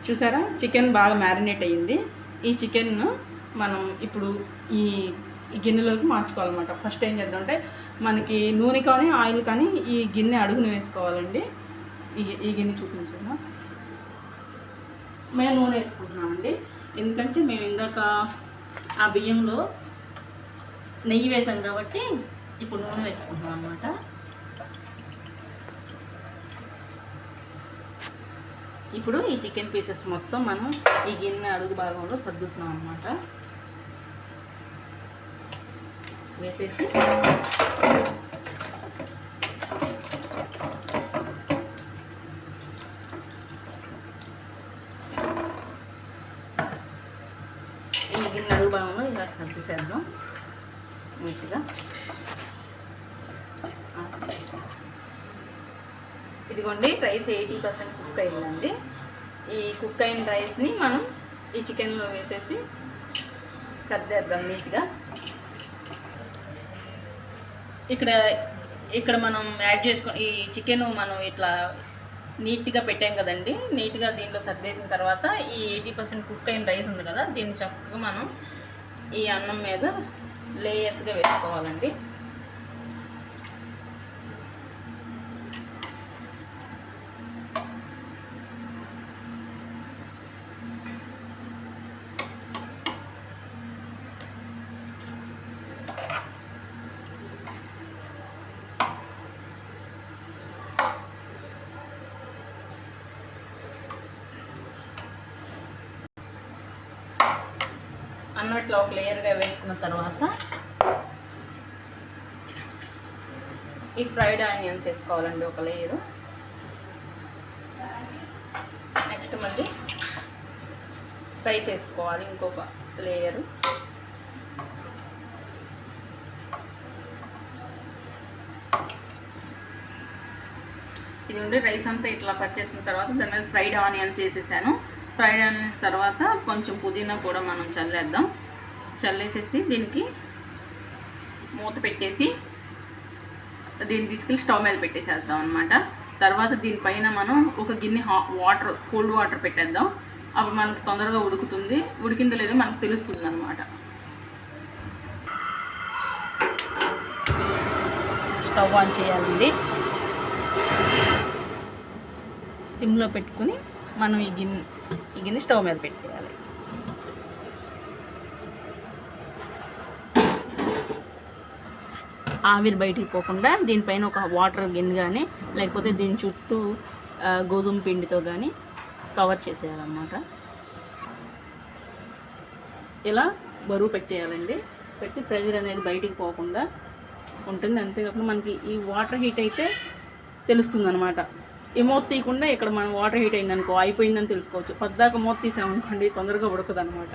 చూసారా చికెన్ బాగా మ్యారినేట్ అయ్యింది. ఈ చికెన్ను మనం ఇప్పుడు ఈ గిన్నెలోకి మార్చుకోవాలన్నమాట. ఫస్ట్ ఏం చేద్దామంటే మనకి నూనె కానీ ఆయిల్ కానీ ఈ గిన్నె అడుగున వేసుకోవాలండి. ఈ గిన్నె చూపించాను. మేము నూనె వేసుకుంటున్నామండి, ఎందుకంటే మేము ఇందాక ఆ బియ్యంలో నెయ్యి వేసాం కాబట్టి ఇప్పుడు నూనె వేసుకుంటున్నాం అన్నమాట. ఇప్పుడు ఈ చికెన్ పీసెస్ మొత్తం మనం ఈ గిన్నె అడుగు భాగంలో సర్దుతున్నాం అన్నమాట. వేసేసి ఈ గిన్నె అడుగు భాగంలో ఇలా సర్దిసేద్దాం నీట్గా. ఇదిగోండి రైస్ 80% కుక్ అయిందండి. ఈ కుక్ అయిన రైస్ని మనం ఈ చికెన్లో వేసేసి సర్దేద్దాం నీట్గా. ఇక్కడ మనం యాడ్ చేసుకొని ఈ చికెన్ మనం ఇట్లా నీట్గా పెట్టాం కదండి. నీట్గా దీంట్లో సర్దేసిన తర్వాత ఈ 80% కుక్ అయిన రైస్ ఉంది కదా, దీన్ని చక్కగా మనం ఈ అన్నం మీద లేయర్స్గా వేసుకోవాలండి. అన్నం ఇట్లా ఒక లేయర్గా వేసుకున్న తర్వాత ఈ ఫ్రైడ్ ఆనియన్స్ వేసుకోవాలండి ఒక లేయరు. నెక్స్ట్ మళ్ళీ రైస్ వేసుకోవాలి ఇంకొక లేయరు. ఇది ఉండి రైస్ అంతా ఇట్లా కట్ చేసుకున్న తర్వాత దాని మీద ఫ్రైడ్ ఆనియన్స్ వేసేసాను. ఫ్రైడ్ ఆనియన్స్ తర్వాత కొంచెం పుదీనా కూడా మనం చల్లేసేసి దీనికి మూత పెట్టేసి దీన్ని తీసుకెళ్ళి స్టవ్ మీద పెట్టేసేద్దాం అనమాట. తర్వాత దీనిపైన మనం ఒక గిన్నె కోల్డ్ వాటర్ పెట్టేద్దాం. అప్పుడు మనకు తొందరగా ఉడుకుతుంది. ఉడికిందో లేదో మనకు తెలుస్తుంది అనమాట. స్టవ్ ఆన్ చేయాలండి. సిమ్లో పెట్టుకుని మనం ఈ గిన్నె స్టవ్ మీద పెట్టేయాలి. ఆవిరి బయటికి పోకుండా దీనిపైన ఒక వాటర్ గిన్నె కానీ లేకపోతే దీని చుట్టూ గోధుమ పిండితో కానీ కవర్ చేసేయాలన్నమాట. ఇలా బరువు పెట్టేయాలండి. పెట్టి ప్రెషర్ అనేది బయటికి పోకుండా ఉంటుంది. అంతేకాకుండా మనకి ఈ వాటర్ హీట్ అయితే తెలుస్తుంది అనమాట. ఈ మూత తీయకుండా ఇక్కడ మనం వాటర్ హీట్ అయిందనుకో అయిపోయిందని తెలుసుకోవచ్చు. పద్దాక మూత తీసామనుకోండి తొందరగా ఉడకదు అనమాట.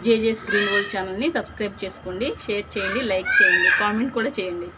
జేజేస్ గ్రీన్ వరల్డ్ ఛానల్ని సబ్స్క్రైబ్ చేసుకోండి, షేర్ చేయండి, లైక్ చేయండి, కామెంట్ కూడా చేయండి.